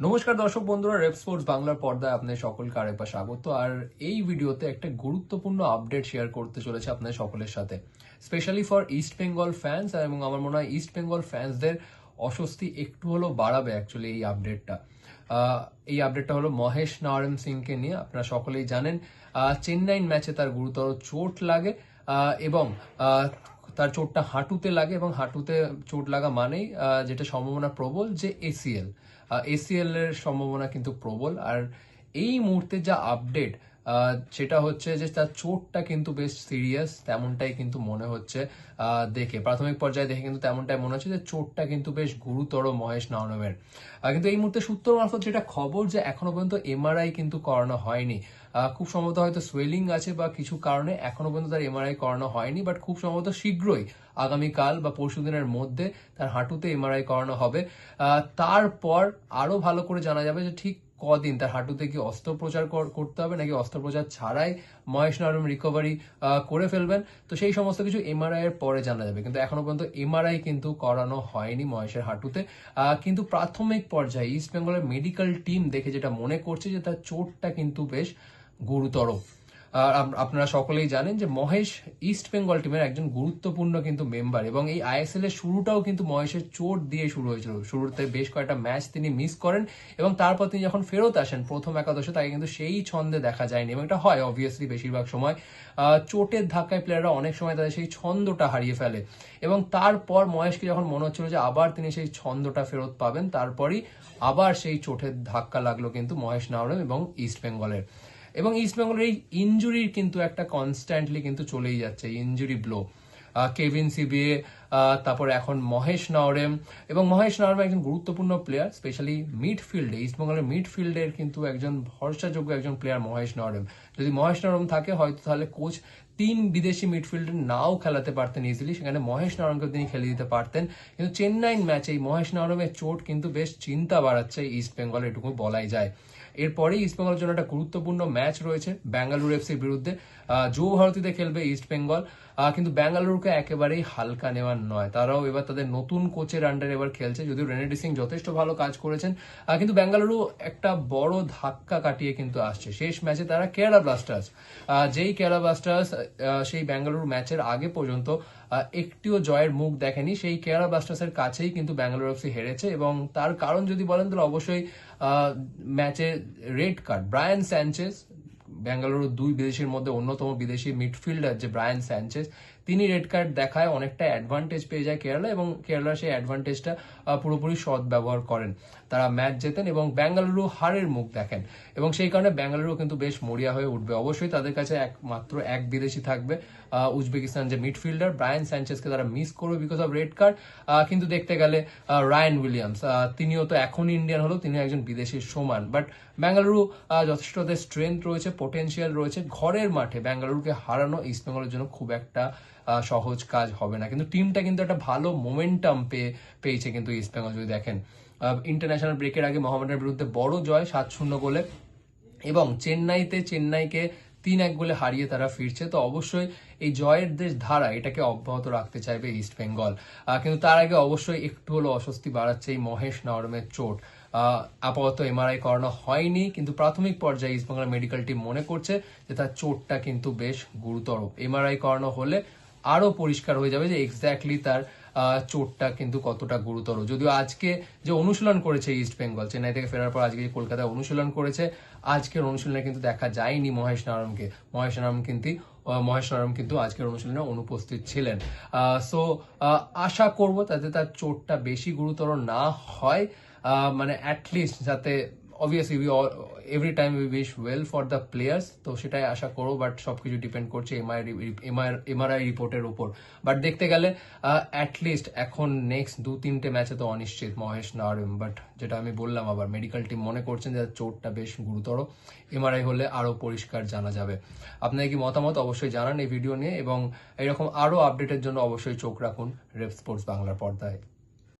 নমস্কার দর্শক বন্ধুরা, রেপ স্পোর্টস বাংলার পর্দায় আপনাদের সকলকে আরেকবার স্বাগত। আর এই ভিডিওতে একটা গুরুত্বপূর্ণ আপডেট শেয়ার করতে চলেছে আপনাদের সকলের সাথে, specially for east Bengal fans. এবং আমার মনে হয় ইস্ট বেঙ্গল ফ্যান্সদের অস্বস্তি একটু হলেও বাড়াবে অ্যাকচুয়ালি এই আপডেটটা হলো মহেশ নারায়ণ সিংকে নিয়ে। আপনারা সকলেই জানেন চেন্নাই ম্যাচে তার গুরুতর চোট লাগে এবং তার চোটটা হাঁটুতে লাগে, এবং হাঁটুতে চোট লাগা মানেই যেটা সম্ভাবনা প্রবল যে এসিএল এর সম্ভাবনা কিন্তু প্রবল। আর এই মুহূর্তে যা আপডেট সেটা হচ্ছে যে তার চোটটা কিন্তু বেশ সিরিয়াস, তেমনটাই কিন্তু মনে হচ্ছে। প্রাথমিক পর্যায়ে দেখে কিন্তু তেমনটাই মনে হচ্ছে যে চোটটা কিন্তু বেশ গুরুতর মহেশ নারায়ণের। কিন্তু এই মুহূর্তে সূত্র মারফত যেটা খবর, যে এখনো পর্যন্ত এমআরআই কিন্তু করানো হয়নি। খুব সম্ভবত হয়তো সোয়েলিং আছে বা কিছু কারণে এখনো পর্যন্ত তার এমআরআই করানো হয়নি, বাট খুব সম্ভবত শীঘ্রই আগামীকাল বা পরশু দিনের মধ্যে তার হাঁটুতে এমআরআই করানো হবে। তারপর আরো ভালো করে জানা যাবে যে ঠিক কদিন তার হাঁটুতে কি অস্ত্রোপচার করতে হবে নাকি অস্ত্রোপচার ছাড়াই মহেশ নারায়ণ রিকভারি করে ফেলবেন। তো সেই সমস্ত কিছু এমআরআই এর পরে জানা যাবে, কিন্তু এখনো পর্যন্ত এমআরআই কিন্তু করানো হয়নি মহেশের হাঁটুতে। কিন্তু প্রাথমিক পর্যায়ে ইস্ট বেঙ্গলের মেডিকেল টিম দেখে যেটা মনে করছে যে তার চোটটা কিন্তু বেশ গুরুতর। আপনারা সকলেই জানেন যে মহেশ ইস্ট বেঙ্গল টিমের একজন গুরুত্বপূর্ণ কিন্তু মেম্বার, এবং এই আইএসএল এর শুরুটাও কিন্তু মহেশের চোট দিয়ে শুরু হয়েছিল। শুরুতে বেশ কয়েকটা ম্যাচ তিনি মিস করেন, এবং তারপর তিনি যখন ফেরত আসেন প্রথম একাদশে, তাকে কিন্তু সেই ছন্দে দেখা যায়নি। এবং এটা হয় অবভিয়াসলি বেশিরভাগ সময় চোটের ধাক্কায় প্লেয়াররা অনেক সময় তাদের সেই ছন্দটা হারিয়ে ফেলে, এবং তারপর মহেশকে যখন মনে হচ্ছিল যে আবার তিনি সেই ছন্দটা ফেরত পাবেন, তারপরই আবার সেই চোটের ধাক্কা লাগলো কিন্তু মহেশ নারায়ণ এবং ইস্ট বেঙ্গলের। এবং ইস্ট বেঙ্গলের এই ইনজুরির কিন্তু একটা কনস্ট্যান্টলি কিন্তু চলেই যাচ্ছে ইনজুরি ব্লো। কেভিন সিবিএ, তারপর এখন মহেশ নাওরেম। এবং মহেশ নাওরেম একজন গুরুত্বপূর্ণ প্লেয়ার, স্পেশালি মিডফিল্ডে ইস্টবেঙ্গলের মিডফিল্ডের কিন্তু একজন ভরসাযোগ্য একজন প্লেয়ার মহেশ নাওরেম। যদি মহেশ নাওরেম থাকে হয়তো তাহলে কোচ 3 বিদেশি মিডফিল্ডার নাও খেলাতে পারতেন ইজিলি, সেখানে মহেশ নাওরেমকে তিনি খেলে দিতে পারতেন। কিন্তু চেন্নাই ম্যাচে এই মহেশ নাওরেমের চোট কিন্তু বেশ চিন্তা বাড়াচ্ছে ইস্ট বেঙ্গল, এটুকু বলাই যায়। এরপরেই ইস্ট বেঙ্গলের জন্য একটা গুরুত্বপূর্ণ ম্যাচ রয়েছে বেঙ্গালুরু এফসির বিরুদ্ধে। যুব ভারতীতে খেলবে ইস্ট বেঙ্গল, কিন্তু বেঙ্গালুরুকে একেবারেই হালকা নেওয়ার নয়। তারাও এবার তাদের নতুন কোচের আন্ডারে এবার খেলছে, যদিও রেনেডি সিং যথেষ্ট ভালো কাজ করেছেন, কিন্তু বেঙ্গালুরু একটা বড় ধাক্কা কাটিয়ে কিন্তু আসছে। শেষ ম্যাচে তারা কেরালা ব্লাস্টার্স, যেই কেরালা ব্লাস্টার্স সেই বেঙ্গালুরু ম্যাচের আগে পর্যন্ত একটিও জয়ের মুখ দেখেনি, সেই কেরালা ব্লাস্টার্সের কাছেই কিন্তু বেঙ্গালুরু এফসি হেরেছে। এবং তার কারণ যদি বলেন তাহলে অবশ্যই ম্যাচে red card Brian Sanchez, Bengaluru 2 বিদেশির মধ্যে অন্যতম বিদেশি মিডফিল্ডার যে ব্রায়ান স্যানচেজ, তিনি রেড কার্ড দেখায় অনেকটা অ্যাডভান্টেজ পেয়ে যায় কেরালা, এবং কেরালা সেই অ্যাডভান্টেজটা পুরোপুরি সৎ ব্যবহার করেন। তারা ম্যাচ জেতেন এবং বেঙ্গালুরু হারের মুখ দেখেন, এবং সেই কারণে বেঙ্গালুরু কিন্তু বেশ মরিয়া হয়ে উঠবে। অবশ্যই তাদের কাছে মাত্র এক বিদেশি থাকবে, উজবেকিস্তান যে মিডফিল্ডার ব্রায়ান স্যানচেজকে তারা মিস করবে বিকজ অফ রেড কার্ড। কিন্তু দেখতে গেলে রায়ান উইলিয়ামস, তিনিও তো এখন ইন্ডিয়ান হলো, তিনি একজন বিদেশির সমান। বাট বেঙ্গালুরু যথেষ্ট তাদের স্ট্রেংথ রয়েছে, পোটেনশিয়াল রয়েছে। ঘরের মাঠে বেঙ্গালুরুকে হারানো ইস্ট বেঙ্গলের জন্য খুব একটা সহজ কাজ হবে না। কিন্তু টিমটা কিন্তু একটা ভালো মোমেন্টাম পেয়েছে কিন্তু ইস্ট বেঙ্গল। যদি দেখেন ইন্টারন্যাশনাল ব্রেকের আগে মোহামেডানের বিরুদ্ধে বড় জয় 7-0 গোলে, এবং চেন্নাইকে 3-1 গোলে হারিয়ে তারা ফিরছে। তো অবশ্যই এই জয়ের ধারা এটাকে অব্যাহত রাখতে চাইবে ইস্ট বেঙ্গল। কিন্তু তার আগে অবশ্যই একটু হলো অস্বস্তি বাড়াচ্ছে এই মহেশ নাওরেমের চোট। আপাতত এমআরআই করানো হয়নি, কিন্তু প্রাথমিক পর্যায়ে ইস্ট বেঙ্গল মেডিকেল টিম মনে করছে যে তার চোটটা কিন্তু বেশ গুরুতর। এমআরআই করানো হলে আরো পরিষ্কার হয়ে যাবে যে এক্স্যাক্টলি তার চোটটা কিন্তু কতটা গুরুতর। যদিও আজকে যে অনুশীলন করেছে ইস্ট বেঙ্গল, চেন্নাই থেকে ফেরার পর আজকে কলকাতায় অনুশীলন করেছে, আজকের অনুশীলনে কিন্তু দেখা যায়নি মহেশ নারায়ণকে। মহেশ নারায়ণ কিন্তু আজকের অনুশীলনে অনুপস্থিত ছিলেন। সো আশা করব তাতে তার চোটটা বেশি গুরুতর না হয়, মানে অ্যাটলিস্ট যাতে obviously every time we wish well for the players, তো সেটাই আশা করো। বাট সবকিছু ডিপেন্ড করছে এমআরআই রিপোর্টের উপর। বাট দেখতে গেলে অ্যাটলিস্ট এখন নেক্সট 2-3টে ম্যাচে তো অনিশ্চিত মহেশ নারায়ণ। বাট যেটা আমি বললাম, আবার মেডিকেল টিম মনে করছেন যে চোটটা বেশ গুরুতর, এমআরআই হলে আরো পরিষ্কার জানা যাবে। আপনাদের কি মতামত অবশ্যই জানান এই ভিডিও নিয়ে, এবং এরকম আরো আপডেটের জন্য অবশ্যই চোখ রাখুন রেপ স্পোর্টস বাংলার পর্দায়।